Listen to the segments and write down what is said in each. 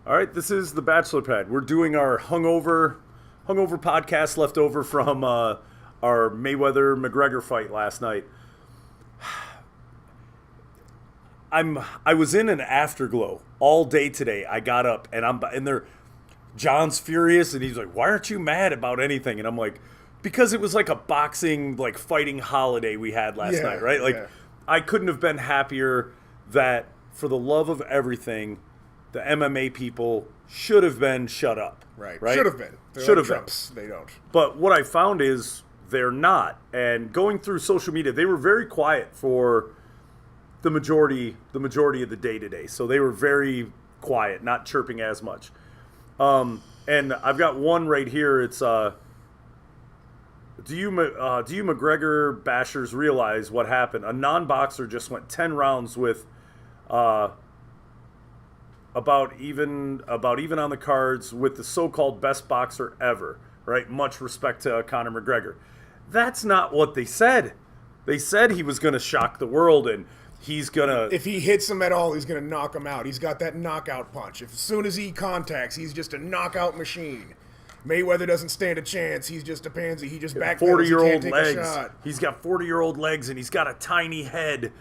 All right, this is the Bachelor Pad. We're doing our hungover podcast left over from our Mayweather McGregor fight last night. I was in an afterglow all day today. I got up and there John's furious and he's like, "Why aren't you mad about anything?" And I'm like, "Because it was like a boxing like fighting holiday we had last night, right? Like I couldn't have been happier that for the love of everything, the MMA people should have been shut up. Right. Right? Should have been. Should have Trumps. They don't. But what I found is they're not. And going through social media, they were very quiet for the majority of the day today. So they were very quiet, not chirping as much. And I've got one right here. It's do you McGregor bashers realize what happened? A non-boxer just went 10 rounds with about even on the cards with the so-called best boxer ever, right? Much respect to Conor McGregor. That's not what they said. They said he was going to shock the world and he's going to... If he hits him at all, he's going to knock him out. He's got that knockout punch. As soon as he contacts, he's just a knockout machine. Mayweather doesn't stand a chance. He's just a pansy. He just backpedals. 40-year-old legs. He's got 40-year-old legs and he's got a tiny head.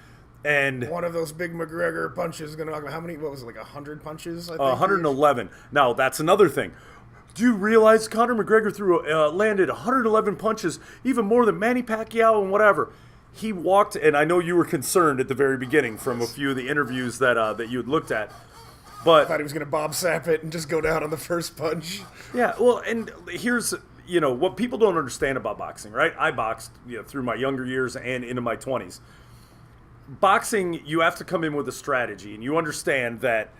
And one of those big McGregor punches is going to knock him. How many? What was it, like 100 punches? I think 111. Now, that's another thing. Do you realize Conor McGregor landed 111 punches, even more than Manny Pacquiao and whatever? He walked, and I know you were concerned at the very beginning from a few of the interviews that you had looked at. But I thought he was going to Bob Sapp it and just go down on the first punch. Yeah, well, and here's what people don't understand about boxing, right? I boxed through my younger years and into my 20s. Boxing, you have to come in with a strategy, and you understand that,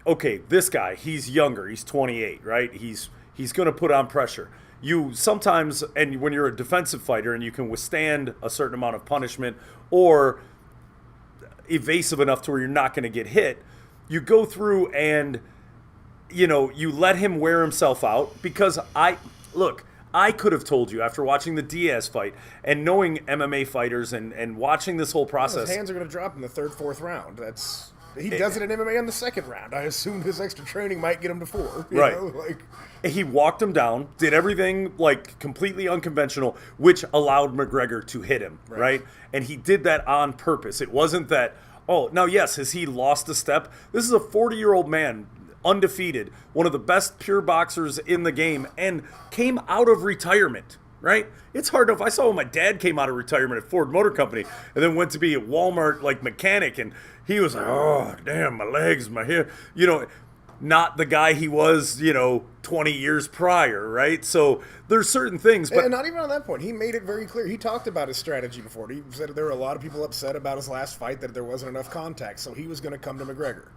okay, this guy, he's younger, he's 28, right? He's going to put on pressure. You sometimes, and when you're a defensive fighter and you can withstand a certain amount of punishment or evasive enough to where you're not going to get hit, you go through and, you let him wear himself out because I could have told you after watching the Diaz fight and knowing MMA fighters and watching this whole process. His hands are going to drop in the third, fourth round. He does it in MMA in the second round. I assume his extra training might get him to 4. Right. He walked him down, did everything like completely unconventional, which allowed McGregor to hit him, right? And he did that on purpose. It wasn't that, now yes, has he lost a step? This is a 40-year-old man, undefeated, one of the best pure boxers in the game, and came out of retirement, right? It's hard enough. I saw when my dad came out of retirement at Ford Motor Company and then went to be a Walmart mechanic, and he was like, "Oh, damn, my legs, my hair," not the guy he was, 20 years prior, right? So there's certain things, but and not even on that point. He made it very clear. He talked about his strategy before. He said there were a lot of people upset about his last fight, that there wasn't enough contact, so he was going to come to McGregor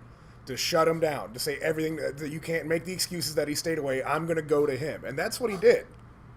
to shut him down, to say everything that you can't make the excuses that he stayed away. I'm going to go to him. And that's what he did.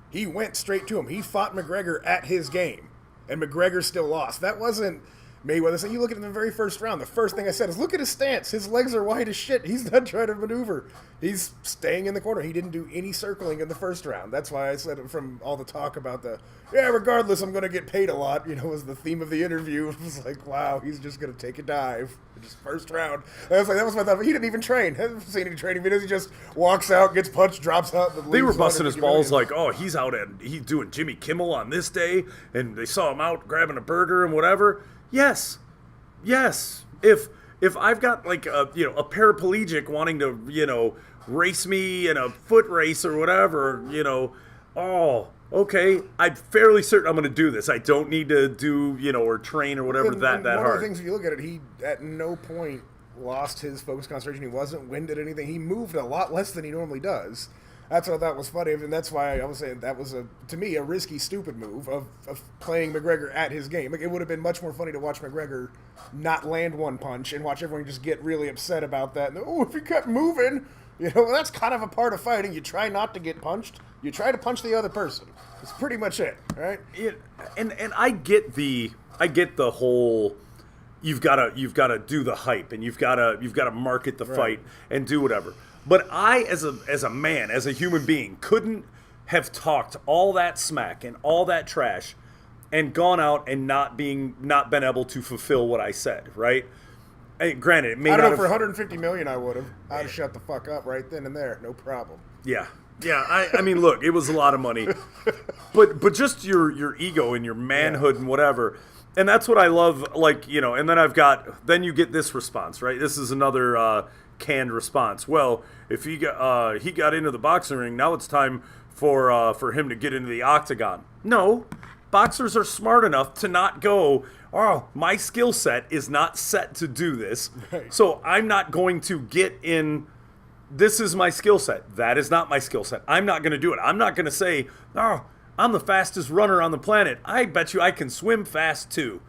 He went straight to him. He fought McGregor at his game, and McGregor still lost. That wasn't Mayweather. So you look at him in the very first round. The first thing I said is, look at his stance. His legs are wide as shit. He's not trying to maneuver. He's staying in the corner. He didn't do any circling in the first round. That's why I said, from all the talk about regardless, I'm going to get paid a lot, was the theme of the interview. It was like, wow, he's just going to take a dive. Just first round. That was my thought. But he didn't even train. I haven't seen any training videos. He just walks out, gets punched, drops out. They were busting his balls like, he's out he's doing Jimmy Kimmel on this day, and they saw him out grabbing a burger and whatever. Yes. If I've got a paraplegic wanting to race me in a foot race or whatever, okay, I'm fairly certain I'm going to do this. I don't need to do or train or whatever that hard. One of the things, if you look at it, he at no point lost his focus, concentration. He wasn't winded anything. He moved a lot less than he normally does. That's what I thought was funny, and that's why I was saying that was, to me, a risky, stupid move of playing McGregor at his game. It would have been much more funny to watch McGregor not land one punch and watch everyone just get really upset about that. And, if he kept moving, that's kind of a part of fighting. You try not to get punched. You try to punch the other person. It's pretty much it, right? And I get the whole. You've got to do the hype, and you've got to market the fight and do whatever. But I, as a man, as a human being, couldn't have talked all that smack and all that trash and gone out and not been able to fulfill what I said, right? Hey, granted, it may I don't not know, for have, 150 million, I would have. I'd have shut the fuck up right then and there, no problem. yeah. Yeah, I mean, look, it was a lot of money, but just your ego and your manhood and whatever, and that's what I love. Like, you know, and then you get this response, right? This is another canned response. Well, if he got into the boxing ring, now it's time for him to get into the octagon. No, boxers are smart enough to not go, oh, my skill set is not set to do this, Right. so I'm not going to get in. This is my skill set. That is not my skill set. I'm not going to do it. I'm not going to say, oh, I'm the fastest runner on the planet. I bet you I can swim fast too.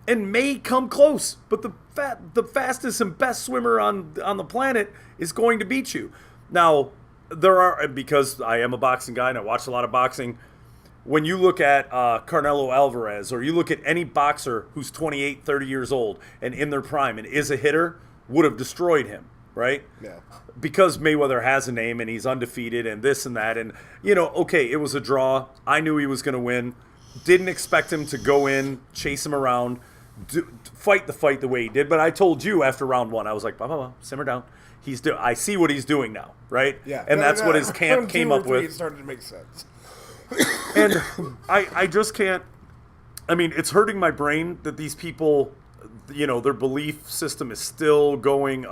And may come close, but the fastest and best swimmer on the planet is going to beat you. Now, because I am a boxing guy and I watch a lot of boxing, when you look at Canelo Alvarez, or you look at any boxer who's 28, 30 years old and in their prime and is a hitter, would have destroyed him, right? Yeah. Because Mayweather has a name and he's undefeated and this and that. And, you know, okay, it was a draw. I knew he was going to win. Didn't expect him to go in, chase him around, fight the fight the way he did. But I told you after round one, I was like, simmer down. I see what he's doing now, right? Yeah. And that's what his camp Round came 2 or up 3, with. It started to make sense. And I just can't. I mean, it's hurting my brain that these people, you know, their belief system is still going,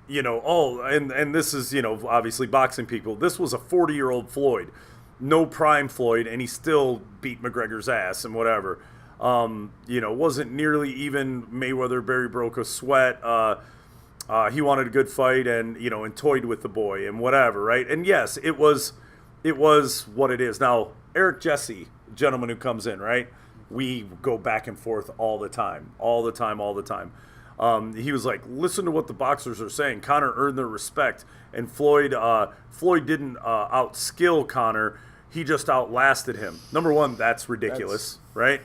you know, oh, and this is, you know, obviously boxing people. This was a 40-year-old Floyd, no prime Floyd, and he still beat McGregor's ass and whatever. You know, wasn't nearly even Mayweather. Barry broke a sweat. He wanted a good fight, and, you know, and toyed with the boy and whatever, right? And yes, it was what it is. Now, Eric Jesse, gentleman who comes in, right? We go back and forth all the time. He was like, listen to what the boxers are saying. Conor earned their respect, and Floyd didn't outskill Conor. He just outlasted him. Number one, that's ridiculous, right?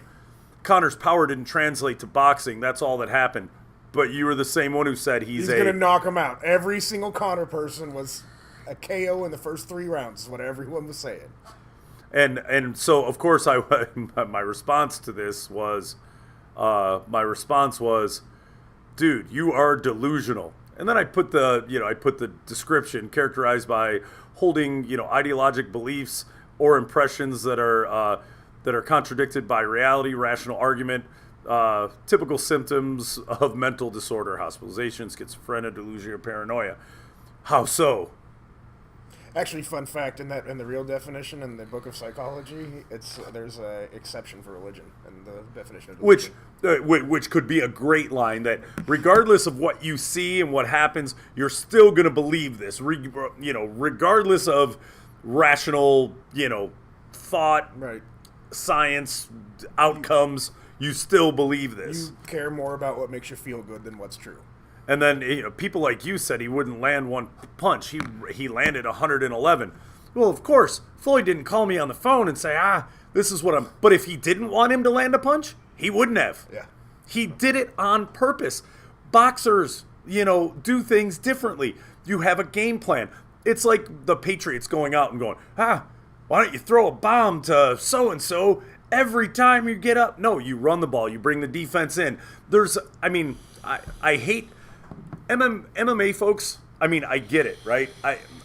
Conor's power didn't translate to boxing. That's all that happened. But you were the same one who said he's going to knock him out. Every single Conor person was a KO in the first 3 rounds, is what everyone was saying. And so, of course, my response to this was, dude, you are delusional. And then I put the description characterized by holding, you know, ideologic beliefs or impressions that are contradicted by reality, rational argument, typical symptoms of mental disorder, hospitalization, schizophrenia, delusion, or paranoia. How so? Actually, fun fact, in the real definition in the book of psychology, there's a exception for religion in the definition of delusion. Which could be a great line, that regardless of what you see and what happens, you're still going to believe this, you know, regardless of rational, you know, thought, right, science, outcomes, you still believe this. You care more about what makes you feel good than what's true. And then, you know, people like you said he wouldn't land one punch. He landed 111. Well, of course, Floyd didn't call me on the phone and say, this is what I'm... But if he didn't want him to land a punch, he wouldn't have. Yeah. He did it on purpose. Boxers, you know, do things differently. You have a game plan. It's like the Patriots going out and going, why don't you throw a bomb to so-and-so every time you get up? No, you run the ball. You bring the defense in. I hate... MMA folks, I mean, I get it, right?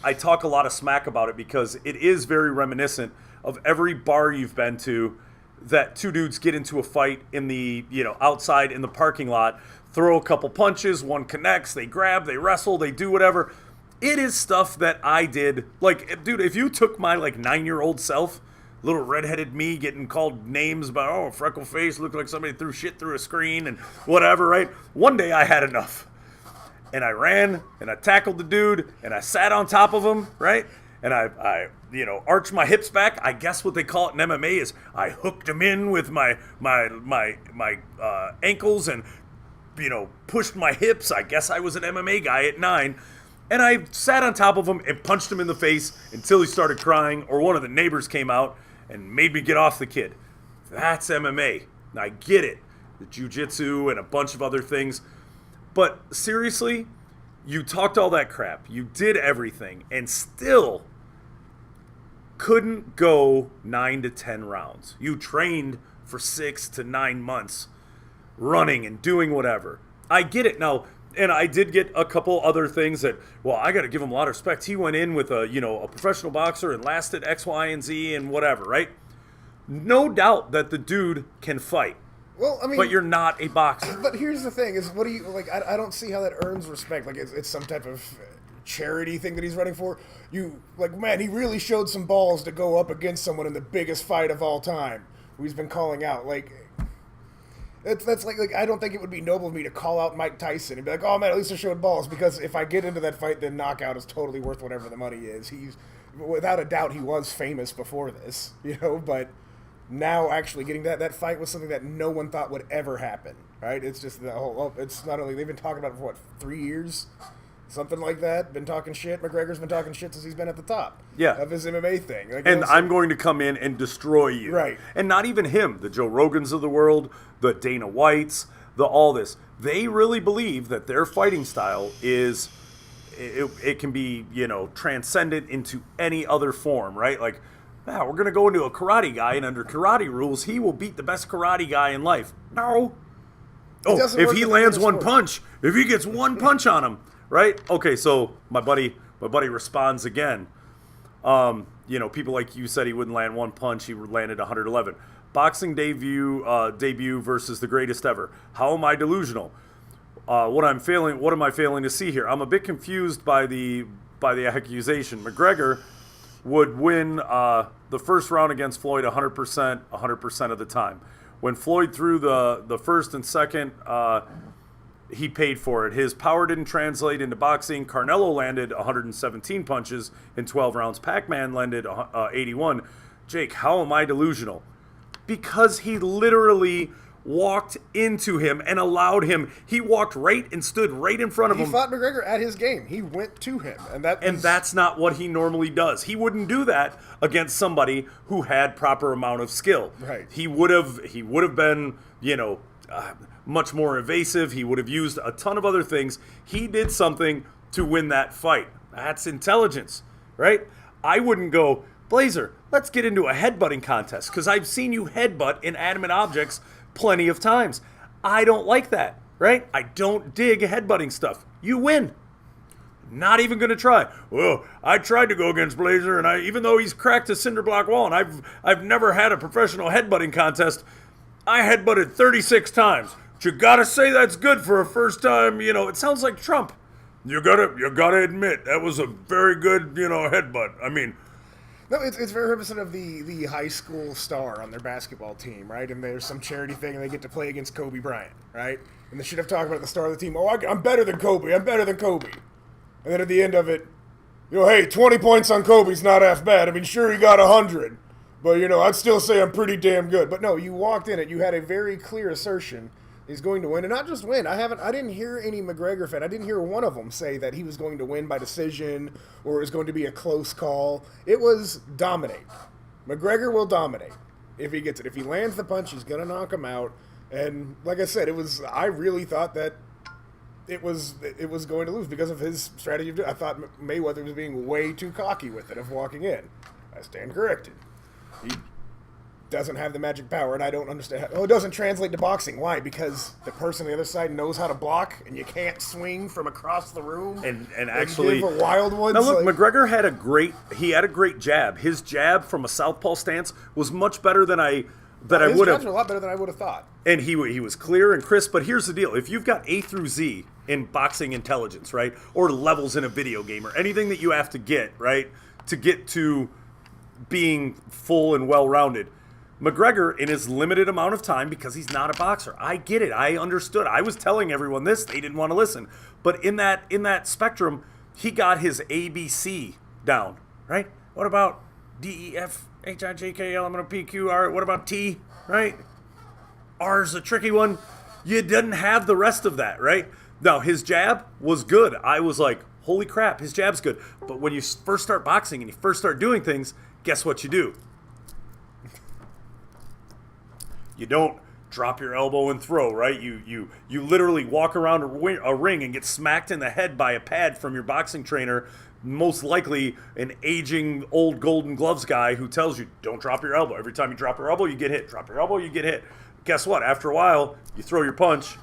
I talk a lot of smack about it because it is very reminiscent of every bar you've been to that 2 dudes get into a fight in the, you know, outside in the parking lot, throw a couple punches, one connects, they grab, they wrestle, they do whatever. It is stuff that I did. Like, dude, if you took my, like, 9-year-old self, little redheaded me getting called names about, freckle face, looked like somebody threw shit through a screen and whatever, right? One day I had enough. And I ran, and I tackled the dude, and I sat on top of him, right? And I you know, arched my hips back. I guess what they call it in MMA is I hooked him in with my ankles and, you know, pushed my hips. I guess I was an MMA guy at 9. And I sat on top of him and punched him in the face until he started crying, or one of the neighbors came out and made me get off the kid. That's MMA. And I get it. The jiu-jitsu and a bunch of other things. But seriously, you talked all that crap. You did everything and still couldn't go 9 to 10 rounds. You trained for 6 to 9 months running and doing whatever. I get it now. And I did get a couple other things that, well, I got to give him a lot of respect. He went in with a professional boxer and lasted X, Y, and Z and whatever, right? No doubt that the dude can fight. Well, I mean, but you're not a boxer. But here's the thing: is what do you like? I don't see how that earns respect. Like it's some type of charity thing that he's running for. You like, man, he really showed some balls to go up against someone in the biggest fight of all time, who he's been calling out. Like, that's like I don't think it would be noble of me to call out Mike Tyson and be like, oh man, at least I showed balls, because if I get into that fight, then knockout is totally worth whatever the money is. He's without a doubt he was famous before this, but. Now actually getting that fight was something that no one thought would ever happen, right? It's just the whole, it's not only, they've been talking about it for what, 3 years? Something like that. Been talking shit. McGregor's been talking shit since he's been at the top of his MMA thing. Like, and I'm going to come in and destroy you. Right. And not even him, the Joe Rogans of the world, the Dana Whites, the all this. They really believe that their fighting style is, it can be, transcendent into any other form, right? Like, now we're going to go into a karate guy, and under karate rules, he will beat the best karate guy in life. No. Oh, if he lands one punch, if he gets one punch on him, right? Okay, so my buddy responds again. People like you said he wouldn't land one punch. He landed 111. Boxing debut versus the greatest ever. How am I delusional? What am I failing to see here? I'm a bit confused by the accusation. McGregor would win the first round against Floyd 100% of the time. When Floyd threw the first and second, he paid for it. His power didn't translate into boxing. Canelo landed 117 punches in 12 rounds. Pac-Man landed 81. Jake, how am I delusional? Because he literally walked into him and allowed him. He walked right and stood right in front of him. He fought McGregor at his game. He went to him, and that's not what he normally does. He wouldn't do that against somebody who had proper amount of skill. Right. He would have been, much more evasive. He would have used a ton of other things. He did something to win that fight. That's intelligence, right? I wouldn't go, Blazer, let's get into a headbutting contest, because I've seen you headbutt inanimate objects plenty of times. I don't like that, right? I don't dig headbutting stuff. You win. Not even going to try. Well, I tried to go against Blazer, and even though he's cracked a cinder block wall, and I've never had a professional headbutting contest, I headbutted 36 times. But you gotta say that's good for a first time. It sounds like Trump. You gotta admit that was a very good headbutt. I mean. No, it's very reminiscent of the high school star on their basketball team, right? And there's some charity thing, and they get to play against Kobe Bryant, right? And they should have talked about the star of the team. Oh, I'm better than Kobe. I'm better than Kobe. And then at the end of it, hey, 20 points on Kobe's not half bad. I mean, sure, he got 100. But, I'd still say I'm pretty damn good. But no, you walked in it. You had a very clear assertion he's going to win. And not just win. I didn't hear any McGregor fan. I didn't hear one of them say that he was going to win by decision or it was going to be a close call. It was dominate. McGregor will dominate if he gets it. If he lands the punch, he's going to knock him out. And like I said, I really thought that it was going to lose because of his strategy. I thought Mayweather was being way too cocky with it, of walking in. I stand corrected. He doesn't have the magic power, and I don't understand. It doesn't translate to boxing. Why? Because the person on the other side knows how to block, and you can't swing from across the room. And actually, give a wild one. Now look, McGregor had a great jab. His jab from a southpaw stance was much better than I would have. His jabs were a lot better than I would have thought. And he was clear and crisp. But here's the deal: if you've got A through Z in boxing intelligence, right, or levels in a video game, or anything that you have to get right to get to being full and well-rounded. McGregor, in his limited amount of time, because he's not a boxer, I get it. I understood. I was telling everyone this. They didn't want to listen. But in that spectrum, he got his ABC down, right? What about D, E, F, H, I, J, K, L, M, N, O, P, Q, R? What about T, right? R's a tricky one. You didn't have the rest of that, right? Now, his jab was good. I was like, holy crap, his jab's good. But when you first start boxing and you first start doing things, guess what you do? You don't drop your elbow and throw, right? You literally walk around a ring and get smacked in the head by a pad from your boxing trainer, most likely an aging old golden gloves guy who tells you, don't drop your elbow. Every time you drop your elbow, you get hit. Drop your elbow, you get hit. guess what? After a while, you throw your punch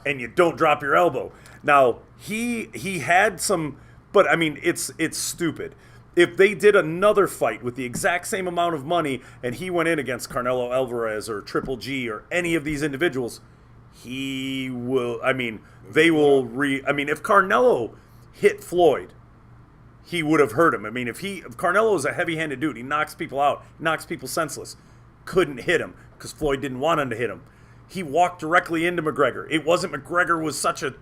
and you don't drop your elbow. Now, he had some, but I mean, it's stupid. If they did another fight with the exact same amount of money and he went in against Canelo Alvarez or Triple G or any of these individuals, he will, I mean, they will I mean, if Canelo hit Floyd, he would have hurt him. I mean, if Canelo is a heavy-handed dude, he knocks people out, knocks people senseless. Couldn't hit him because Floyd didn't want him to hit him. He walked directly into McGregor. It wasn't McGregor was such a,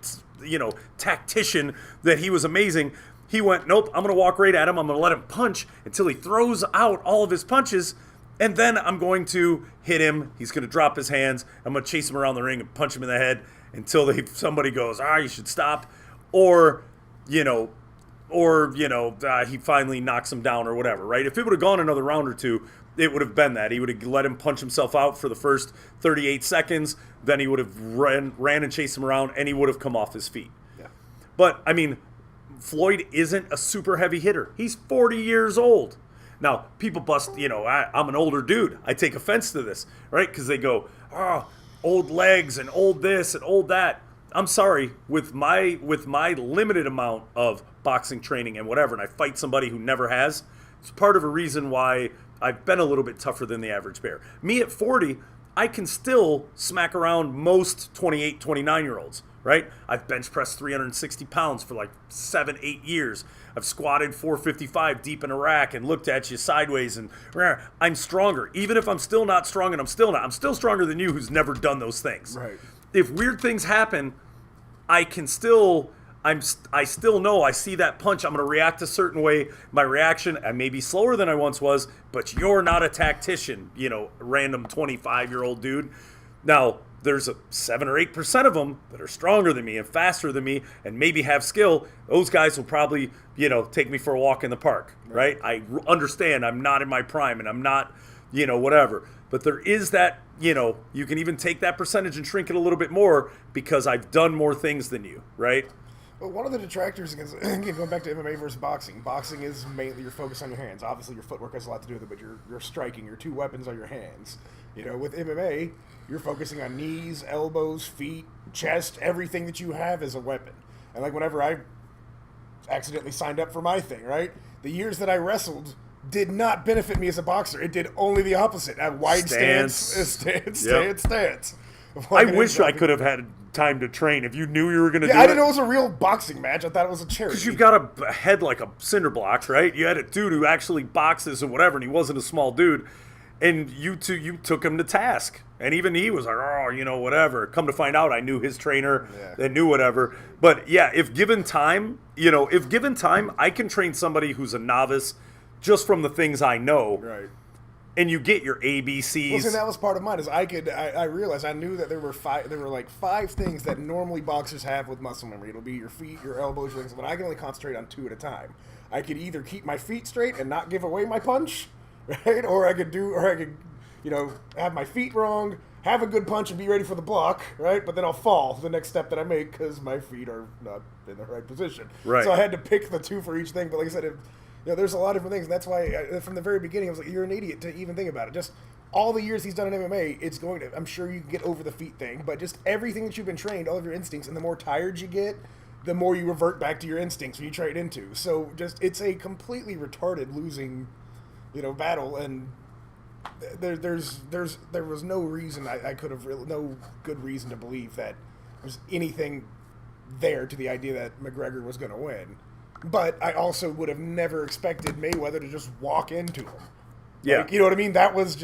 tactician that he was amazing. He went, nope, I'm going to walk right at him. I'm going to let him punch until he throws out all of his punches, and then I'm going to hit him. He's going to drop his hands. I'm going to chase him around the ring and punch him in the head until somebody goes, you should stop. Or he finally knocks him down or whatever, right? If it would have gone another round or two, it would have been that. He would have let him punch himself out for the first 38 seconds. Then he would have ran and chased him around, and he would have come off his feet. Yeah. But, I mean, Floyd isn't a super heavy hitter. He's 40 years old. Now, people bust, I'm an older dude. I take offense to this, right? Because they go, old legs and old this and old that. I'm sorry, with my limited amount of boxing training and whatever, and I fight somebody who never has, it's part of a reason why I've been a little bit tougher than the average bear. Me at 40, I can still smack around most 28, 29-year-olds, right? I've bench pressed 360 pounds for like 7, 8 years. I've squatted 455 deep in a rack and looked at you sideways, and I'm stronger. Even if I'm still not strong, and I'm still stronger than you who's never done those things. Right. If weird things happen, I still know I see that punch. I'm going to react a certain way. My reaction, I may be slower than I once was, but you're not a tactician, random 25-year-old dude. Now, there's 7 or 8% of them that are stronger than me and faster than me and maybe have skill. Those guys will probably, take me for a walk in the park, right? I understand I'm not in my prime and I'm not, whatever. But there is that, you can even take that percentage and shrink it a little bit more because I've done more things than you, right? But one of the detractors against, again, going back to MMA versus boxing is mainly your focus on your hands. Obviously, your footwork has a lot to do with it, but you're striking. Your two weapons are your hands. With MMA, you're focusing on knees, elbows, feet, chest. Everything that you have is a weapon. And like whenever I accidentally signed up for my thing, right? The years that I wrestled did not benefit me as a boxer. It did only the opposite. A wide stance. I wish I could have had time to train if you knew you were going to do it. I didn't know it was a real boxing match. I thought it was a charity. Because you've got a head like a cinder block, right? You had a dude who actually boxes and whatever, and he wasn't a small dude. And you took him to task. And even he was like, whatever. Come to find out, I knew his trainer and knew whatever. But yeah, if given time, I can train somebody who's a novice just from the things I know. Right. And you get your ABCs. Well, see, that was part of mine. Is I realized I knew that there were 5 things that normally boxers have with muscle memory. It'll be your feet, your elbows, your legs, but I can only concentrate on 2 at a time. I could either keep my feet straight and not give away my punch, right? Or I could have my feet wrong, have a good punch and be ready for the block, right? But then I'll fall the next step that I make because my feet are not in the right position. Right. So I had to pick the 2 for each thing. But like I said, there's a lot of different things. And that's why from the very beginning I was like, you're an idiot to even think about it. Just all the years he's done in MMA, I'm sure you can get over the feet thing, but just everything that you've been trained, all of your instincts, and the more tired you get, the more you revert back to your instincts when you trade into. So it's a completely retarded losing, battle, and there was no reason I could have no good reason to believe that there's anything there to the idea that McGregor was going to win. But I also would have never expected Mayweather to just walk into him. Yeah. You know what I mean? That was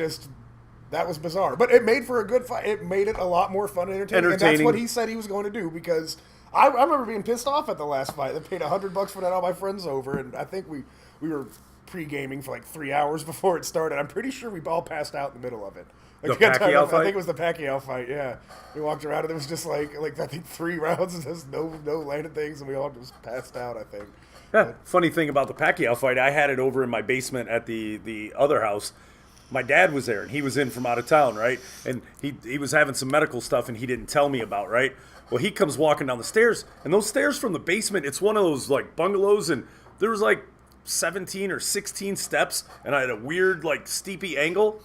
bizarre. But it made for a good fight. It made it a lot more fun and entertaining. And that's what he said he was going to do, because I remember being pissed off at the last fight. They paid $100 for that, all my friends over, and I think we were pre-gaming for like 3 hours before it started. I'm pretty sure we all passed out in the middle of it. The Pacquiao fight? I think it was the Pacquiao fight, yeah. We walked around and it was just like I think 3 rounds and just no landed things, and we all just passed out, I think. Yeah, funny thing about the Pacquiao fight, I had it over in my basement at the other house. My dad was there, and he was in from out of town, right? And he was having some medical stuff, and he didn't tell me about, right? Well, he comes walking down the stairs, and those stairs from the basement, it's one of those, like, bungalows, and there was, like, 17 or 16 steps, and I had a weird, like, steepy angle.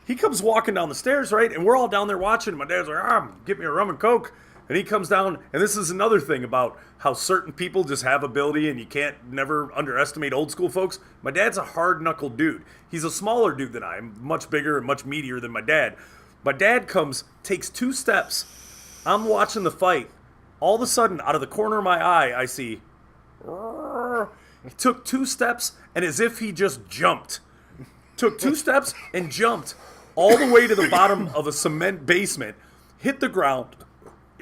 he comes walking down the stairs, right? And we're all down there watching. My dad's like, get me a rum and coke. And he comes down, and this is another thing about how certain people just have ability, and you can't never underestimate old school folks. My dad's a hard-knuckled dude. He's a smaller dude than I am, much bigger and much meatier than my dad. My dad comes, takes 2 steps. I'm watching the fight. All of a sudden, out of the corner of my eye, I see... He took 2 steps, and as if he just jumped. Took 2 steps and jumped all the way to the bottom of a cement basement, hit the ground.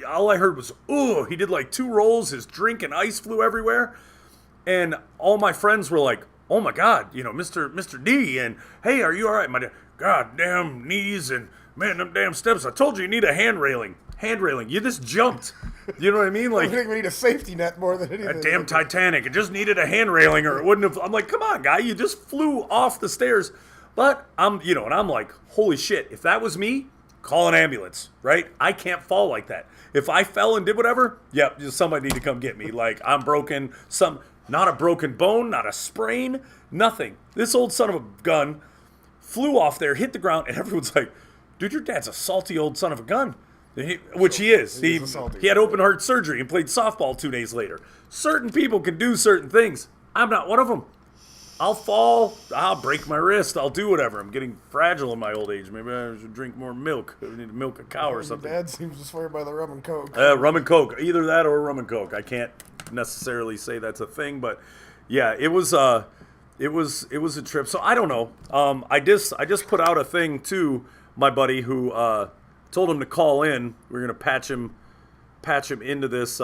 All I heard was, ooh, he did like 2 rolls, his drink and ice flew everywhere. And all my friends were like, oh my God, Mr. D, and hey, are you all right? My dad, God damn knees and man, them damn steps. I told you need a hand railing. Hand railing. You just jumped. You know what I mean? Like, I think we need a safety net more than anything. That damn Titanic. It just needed a hand railing or it wouldn't have. I'm like, come on, guy. You just flew off the stairs. But and I'm like, holy shit. If that was me, call an ambulance, right? I can't fall like that. If I fell and did whatever, yep, somebody need to come get me. Like, I'm broken. Not a broken bone, not a sprain, nothing. This old son of a gun flew off there, hit the ground, and everyone's like, dude, your dad's a salty old son of a gun. Which he is. He had open heart surgery and played softball 2 days later. Certain people can do certain things. I'm not one of them. I'll fall. I'll break my wrist. I'll do whatever. I'm getting fragile in my old age. Maybe I should drink more milk. I need to milk a cow or something. Your dad seems to swear by the rum and coke. Rum and coke. Either that or rum and coke. I can't necessarily say that's a thing, but yeah, it was a trip. So I don't know. I just put out a thing to my buddy who told him to call in. We're gonna patch him into this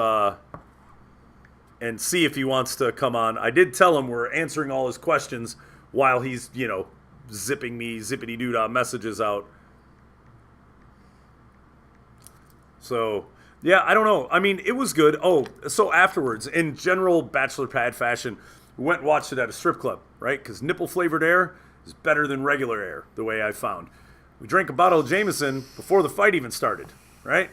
and see if he wants to come on. I did tell him we're answering all his questions while he's zipping me zippity doo dah messages out. So yeah, I don't know. I mean, it was good. Oh, so afterwards, in general bachelor pad fashion, we went and watched it at a strip club, right? Because nipple-flavored air is better than regular air, the way I found. We drank a bottle of Jameson before the fight even started, right?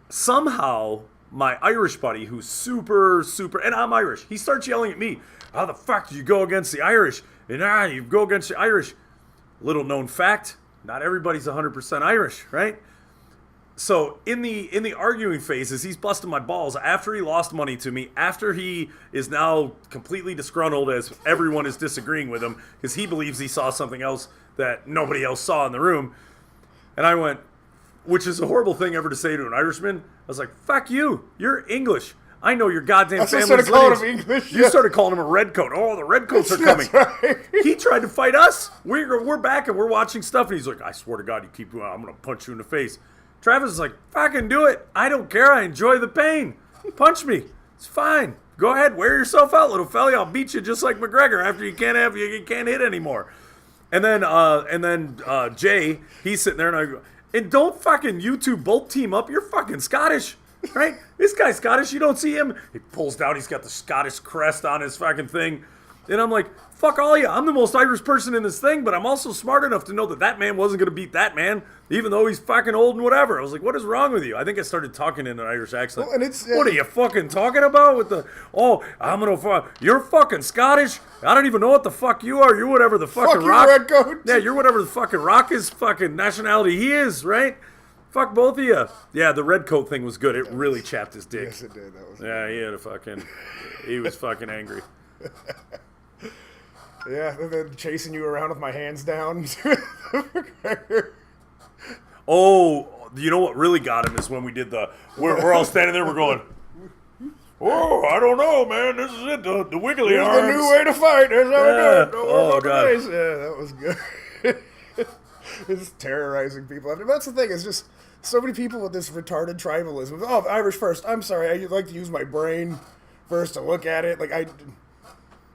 Somehow, my Irish buddy, who's super, and I'm Irish, he starts yelling at me, how the fuck do you go against the Irish? And you go against the Irish. Little known fact, not everybody's 100% Irish, right? So in the arguing phases, he's busting my balls after he lost money to me, after he is now completely disgruntled as everyone is disagreeing with him because he believes he saw something else that nobody else saw in the room. And I went, which is a horrible thing ever to say to an Irishman. I was like, fuck you. You're English. I know your goddamn family's lineage. Calling him English. You started calling him a redcoat. Oh, the redcoats are coming. Right. He tried to fight us. We're back and we're watching stuff. And he's like, I swear to God, you keep doing it, I'm going to punch you in the face. Travis is like, fucking do it. I don't care. I enjoy the pain. Punch me. It's fine. Go ahead. Wear yourself out, little fella. I'll beat you just like McGregor after you can't hit anymore. And then Jay, he's sitting there and I go, and don't fucking you two both team up. You're fucking Scottish, right? This guy's Scottish. You don't see him. He pulls down. He's got the Scottish crest on his fucking thing. And I'm like, fuck all of you. I'm the most Irish person in this thing, but I'm also smart enough to know that man wasn't going to beat that man, even though he's fucking old and whatever. I was like, what is wrong with you? I think I started talking in an Irish accent. Well, and what are you fucking talking about with you're fucking Scottish? I don't even know what the fuck you are. You're whatever the fucking rock. Redcoat. Yeah, you're whatever the fucking rock is fucking nationality he is, right? Fuck both of you. Yeah, the redcoat thing was good. It really chapped his dick. Yes, it did. That was he was fucking angry. Yeah, and then chasing you around with my hands down. Oh, you know what really got him is when we did we're all standing there, we're going, oh, I don't know, man. This is it, the wiggly arms. The new way to fight. That's how we do it. Oh, God. Yeah, that was good. It's terrorizing people. I mean, that's the thing. It's just so many people with this retarded tribalism. Oh, Irish first. I'm sorry. I like to use my brain first to look at it.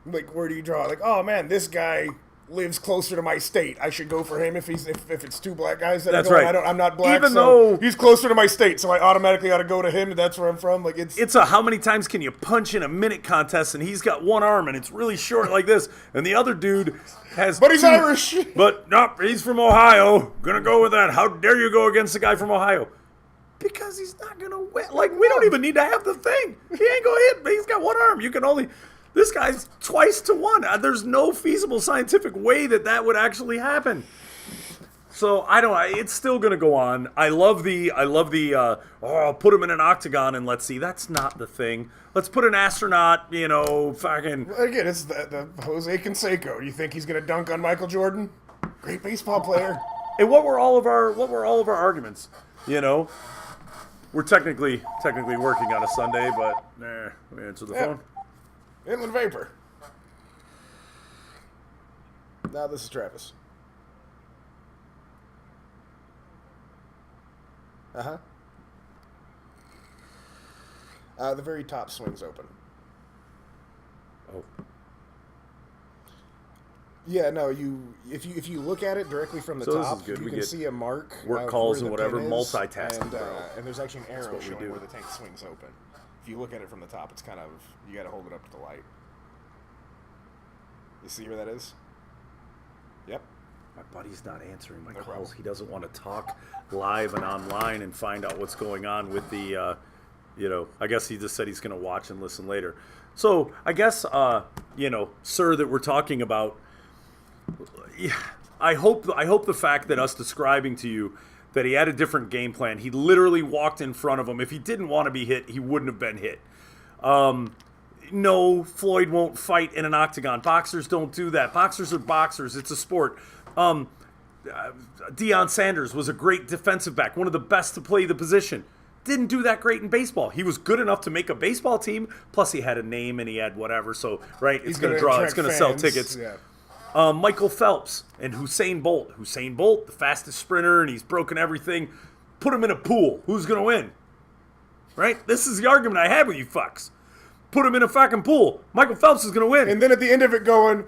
Like, where do you draw? Like, oh man, this guy lives closer to my state. I should go for him if it's 2 black guys that that's are going. right. I'm not black, even so though he's closer to my state, so I automatically ought to go to him. And that's where I'm from. Like it's a how many times can you punch in a minute contest, and he's got one arm and it's really short like this, and the other dude has. But he's Irish. But no, he's from Ohio. Gonna go with that. How dare you go against the guy from Ohio? Because he's not gonna win. Like, we don't even need to have the thing. He ain't gonna hit. But he's got one arm. You can only. This guy's twice to one. There's no feasible scientific way that would actually happen. So I don't. It's still gonna go on. I love the. Put him in an octagon and let's see. That's not the thing. Let's put an astronaut. Fucking. Again, it's the Jose Canseco. You think he's gonna dunk on Michael Jordan? Great baseball player. And what were all of our arguments? We're technically working on a Sunday, but let me answer the phone. Inland Vapor. Now this is Travis. The very top swings open. Oh. Yeah, no. If you look at it directly from the top, you can see a mark. Work calls and whatever, multitasking. And there's actually an arrow showing do. where the tank swings open. If you look at it from the top, it's kind of, you got to hold it up to the light. You see where that is? Yep. My buddy's not answering my calls. Problem. He doesn't want to talk live and online and find out what's going on with the, I guess he just said he's going to watch and listen later. So I guess, sir, that we're talking about, I hope the fact that us describing to you that he had a different game plan, he literally walked in front of him. If he didn't want to be hit, he wouldn't have been hit. No, Floyd won't fight in an octagon. Boxers don't do that. Boxers are boxers. It's a sport. Deion Sanders was a great defensive back, one of the best to play the position. Didn't do that great in baseball. He was good enough to make a baseball team. Plus, he had a name and he had whatever. So, right, it's going to draw. It's going to sell tickets. Yeah. Michael Phelps and Usain Bolt. Usain Bolt, the fastest sprinter, and he's broken everything. Put him in a pool. Who's going to win? Right? This is the argument I had with you fucks. Put him in a fucking pool. Michael Phelps is going to win. And then at the end of it going,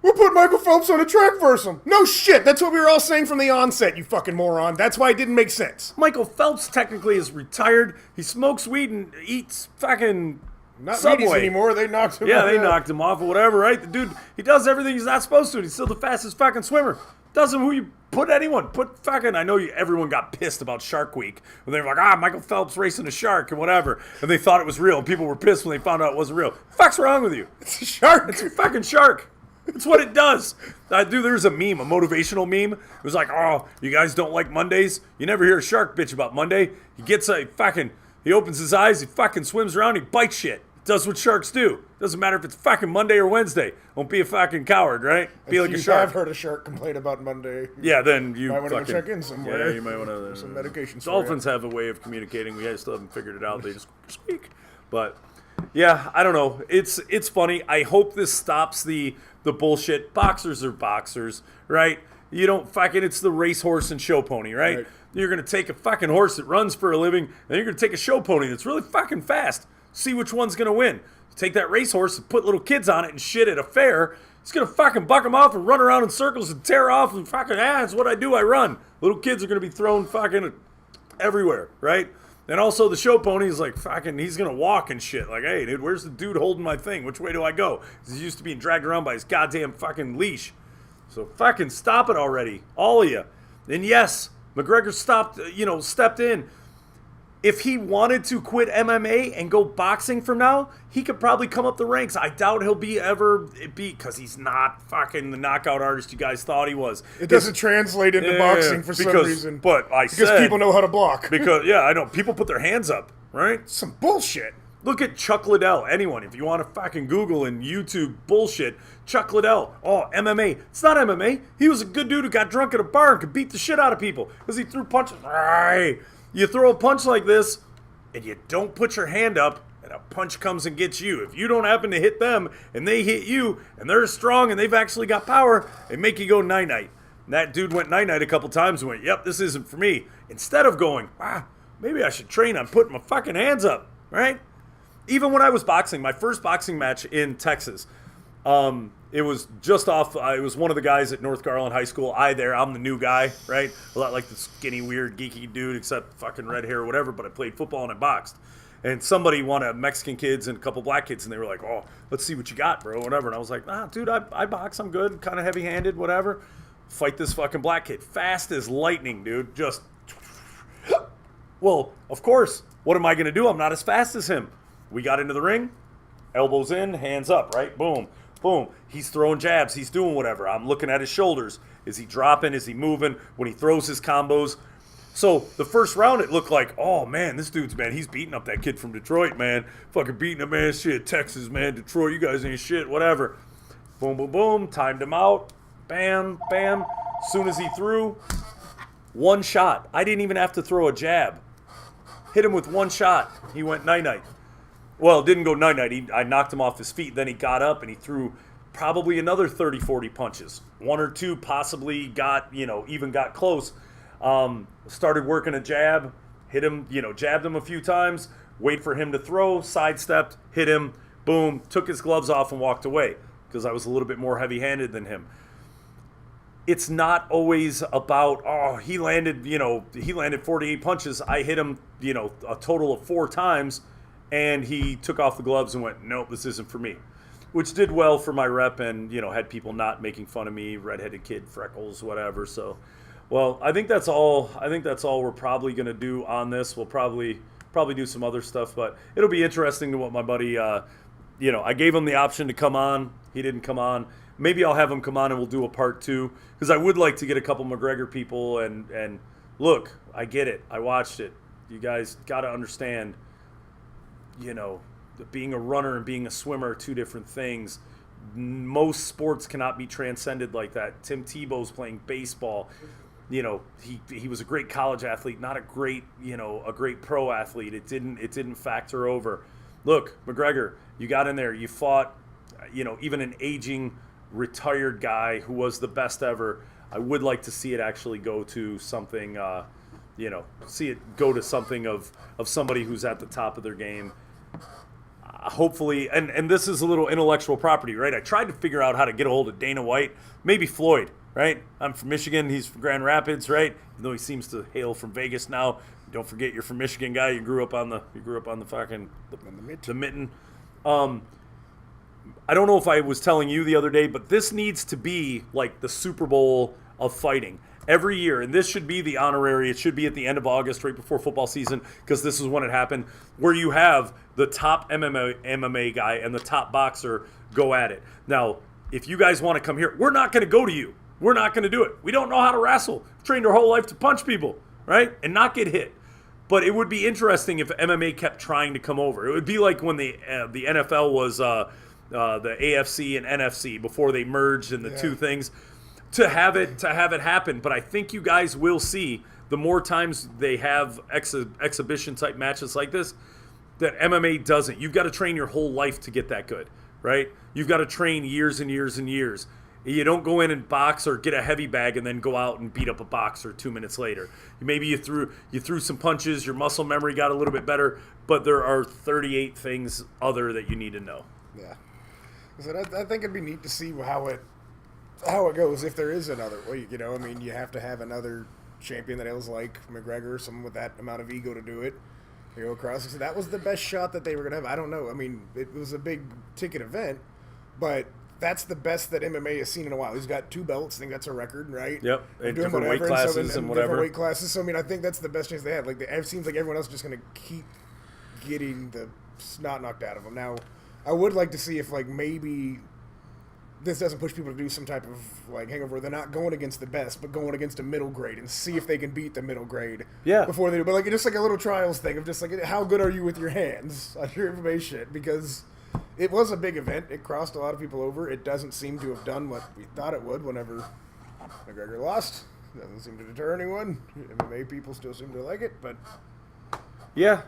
we'll put Michael Phelps on a track versus him. No shit. That's what we were all saying from the onset, you fucking moron. That's why it didn't make sense. Michael Phelps technically is retired. He smokes weed and eats fucking Not Subway. Wheaties anymore. They knocked him off. Yeah, they knocked him off or whatever, right? The dude, he does everything he's not supposed to. And he's still the fastest fucking swimmer. Doesn't who you put anyone. Put fucking, I know everyone got pissed about Shark Week. When they were like, Michael Phelps racing a shark and whatever. And they thought it was real. And people were pissed when they found out it wasn't real. The fuck's wrong with you? It's a shark. It's a fucking shark. It's what it does. Dude, there's a meme, a motivational meme. It was like, you guys don't like Mondays? You never hear a shark bitch about Monday. He gets he opens his eyes, he fucking swims around, he bites shit. Does what sharks do. Doesn't matter if it's fucking Monday or Wednesday. Won't be a fucking coward, right? Be like a shark. I've heard a shark complain about Monday. Yeah, then you might want to check in somewhere. Yeah, you might want to. Some medication. Dolphins have a way of communicating. We still haven't figured it out. They just squeak. But yeah, I don't know. It's funny. I hope this stops the bullshit. Boxers are boxers, right? You don't fucking. It's the racehorse and show pony, right? You're gonna take a fucking horse that runs for a living, and you're gonna take a show pony that's really fucking fast. See which one's going to win. Take that racehorse and put little kids on it and shit at a fair. He's going to fucking buck them off and run around in circles and tear off and fucking, that's what I do, I run. Little kids are going to be thrown fucking everywhere, right? And also the show pony is like fucking, he's going to walk and shit. Like, hey, dude, where's the dude holding my thing? Which way do I go? Because he's used to being dragged around by his goddamn fucking leash. So fucking stop it already. All of you. And yes, McGregor stepped in. If he wanted to quit MMA and go boxing from now, he could probably come up the ranks. I doubt he'll be because he's not fucking the knockout artist you guys thought he was. It doesn't translate into boxing for some reason. Because people know how to block. Because I know people put their hands up, right? Some bullshit. Look at Chuck Liddell. Anyone, if you want to fucking Google and YouTube bullshit, Chuck Liddell. MMA. It's not MMA. He was a good dude who got drunk at a bar and could beat the shit out of people because he threw punches. You throw a punch like this, and you don't put your hand up, and a punch comes and gets you. If you don't happen to hit them, and they hit you, and they're strong, and they've actually got power, they make you go night-night. And that dude went night-night a couple times and went, yep, this isn't for me. Instead of going, maybe I should train on putting my fucking hands up, right? Even when I was boxing, my first boxing match in Texas, it was just off. It was one of the guys at North Garland High School. I'm the new guy, right? A lot like the skinny, weird, geeky dude, except fucking red hair or whatever. But I played football and I boxed. And somebody wanted Mexican kids and a couple black kids, and they were like, let's see what you got, bro, whatever. And I was like, dude, I box. I'm good. Kind of heavy-handed, whatever. Fight this fucking black kid. Fast as lightning, dude. Just. Well, of course. What am I going to do? I'm not as fast as him. We got into the ring. Elbows in, hands up, right? Boom. Boom. He's throwing jabs. He's doing whatever. I'm looking at his shoulders. Is he dropping? Is he moving? When he throws his combos. So the first round, it looked like, oh, man, this dude's, man, he's beating up that kid from Detroit, man. Fucking beating him, man. Shit, Texas, man. Detroit, you guys ain't shit, whatever. Boom, boom, boom. Timed him out. Bam, bam. As soon as he threw, one shot. I didn't even have to throw a jab. Hit him with one shot. He went night-night. Well, it didn't go night-night. I knocked him off his feet. Then he got up and he threw probably another 30, 40 punches. One or two possibly got, even got close. Started working a jab, hit him, jabbed him a few times, wait for him to throw, sidestepped, hit him, boom, took his gloves off and walked away because I was a little bit more heavy-handed than him. It's not always about, he landed 48 punches. I hit him, a total of 4 times, and he took off the gloves and went, nope, this isn't for me. Which did well for my rep and, had people not making fun of me, redheaded kid, freckles, whatever. So, well, I think that's all we're probably going to do on this. We'll probably do some other stuff, but it'll be interesting to what my buddy, I gave him the option to come on. He didn't come on. Maybe I'll have him come on and we'll do a part 2 because I would like to get a couple McGregor people and look, I get it. I watched it. You guys got to understand, being a runner and being a swimmer are 2 different things. Most sports cannot be transcended like that. Tim Tebow's playing baseball. He was a great college athlete, not a great pro athlete. It didn't factor over. Look, McGregor, you got in there. You fought, even an aging, retired guy who was the best ever. I would like to see it actually go to something, see it go to something of somebody who's at the top of their game. Hopefully, and this is a little intellectual property, right? I tried to figure out how to get a hold of Dana White, maybe Floyd, right? I'm from Michigan, he's from Grand Rapids, right? Even though he seems to hail from Vegas now. Don't forget, you're from Michigan, guy. You grew up on the fucking the mitten. I don't know if I was telling you the other day, but this needs to be like the Super Bowl of fighting every year, and this should be the honorary. It should be at the end of August, right before football season, because this is when it happened, where you have the top MMA guy and the top boxer go at it. Now, if you guys want to come here, we're not going to go to you. We're not going to do it. We don't know how to wrestle. We've trained our whole life to punch people, right, and not get hit. But it would be interesting if MMA kept trying to come over. It would be like when the NFL was the AFC and NFC before they merged in the two things. To have it happen, but I think you guys will see the more times they have exhibition type matches like this that MMA doesn't. You've got to train your whole life to get that good, right? You've got to train years and years and years. You don't go in and box or get a heavy bag and then go out and beat up a boxer 2 minutes later. Maybe you threw some punches, your muscle memory got a little bit better, but there are 38 things other that you need to know. Yeah, so I think it'd be neat to see how it goes if there is another. Well, you have to have another champion that is like McGregor, someone with that amount of ego to do it. You go across. So that was the best shot that they were going to have. I don't know. I mean, it was a big ticket event, but that's the best that MMA has seen in a while. He's got 2 belts. I think that's a record, right? Yep. And different weight classes and whatever. Different weight classes. So, I mean, I think that's the best chance they have. Like, it seems like everyone else is just going to keep getting the snot knocked out of them. Now, I would like to see if, like, maybe this doesn't push people to do some type of, like, hangover. They're not going against the best, but going against a middle grade and see if they can beat the middle grade before they do. But, like, just like a little trials thing of just, like, how good are you with your hands on your information? Because it was a big event. It crossed a lot of people over. It doesn't seem to have done what we thought it would whenever McGregor lost. Doesn't seem to deter anyone. MMA people still seem to like it, but... Yeah,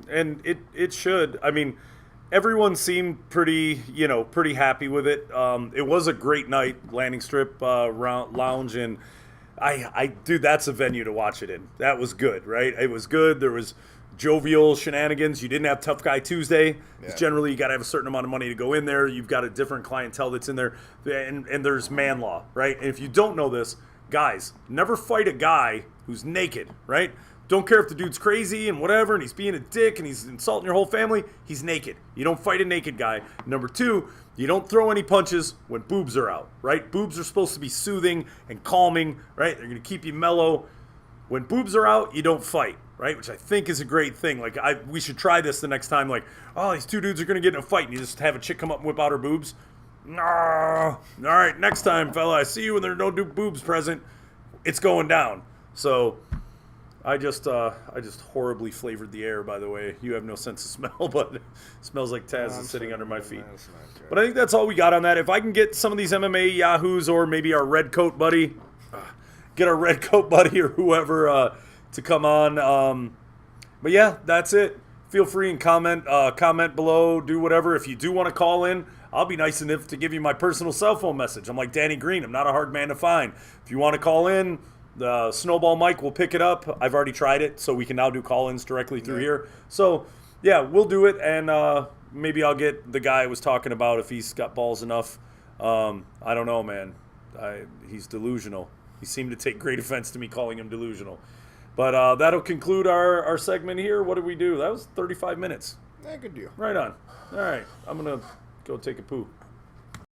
and it should. I mean, everyone seemed pretty happy with it. It was a great night, Landing Strip Lounge, and dude, that's a venue to watch it in. That was good, right? It was good. There was jovial shenanigans. You didn't have Tough Guy Tuesday. Yeah. Generally, you got to have a certain amount of money to go in there. You've got a different clientele that's in there, and there's man law, right? And if you don't know this, guys, never fight a guy who's naked, right? Don't care if the dude's crazy and whatever, and he's being a dick and he's insulting your whole family. He's naked. You don't fight a naked guy. Number 2, you don't throw any punches when boobs are out, right? Boobs are supposed to be soothing and calming, right? They're going to keep you mellow. When boobs are out, you don't fight, right? Which I think is a great thing. Like, we should try this the next time. Like, oh, these 2 dudes are going to get in a fight, and you just have a chick come up and whip out her boobs. All right, next time, fella, I see you when there are no boobs present. It's going down. So I just horribly flavored the air, by the way. You have no sense of smell, but it smells like Taz is sitting under my feet. But I think that's all we got on that. If I can get some of these MMA yahoos or maybe our red coat buddy, get our red coat buddy or whoever to come on. But yeah, that's it. Feel free and comment below, do whatever. If you do want to call in, I'll be nice enough to give you my personal cell phone message. I'm like Danny Green. I'm not a hard man to find. If you want to call in, the Snowball Mike will pick it up. I've already tried it, so we can now do call-ins directly through here. So, yeah, we'll do it, and maybe I'll get the guy I was talking about if he's got balls enough. I don't know, man. He's delusional. He seemed to take great offense to me calling him delusional. But that'll conclude our segment here. What did we do? That was 35 minutes. Yeah, good deal. Right on. All right. I'm going to go take a poo.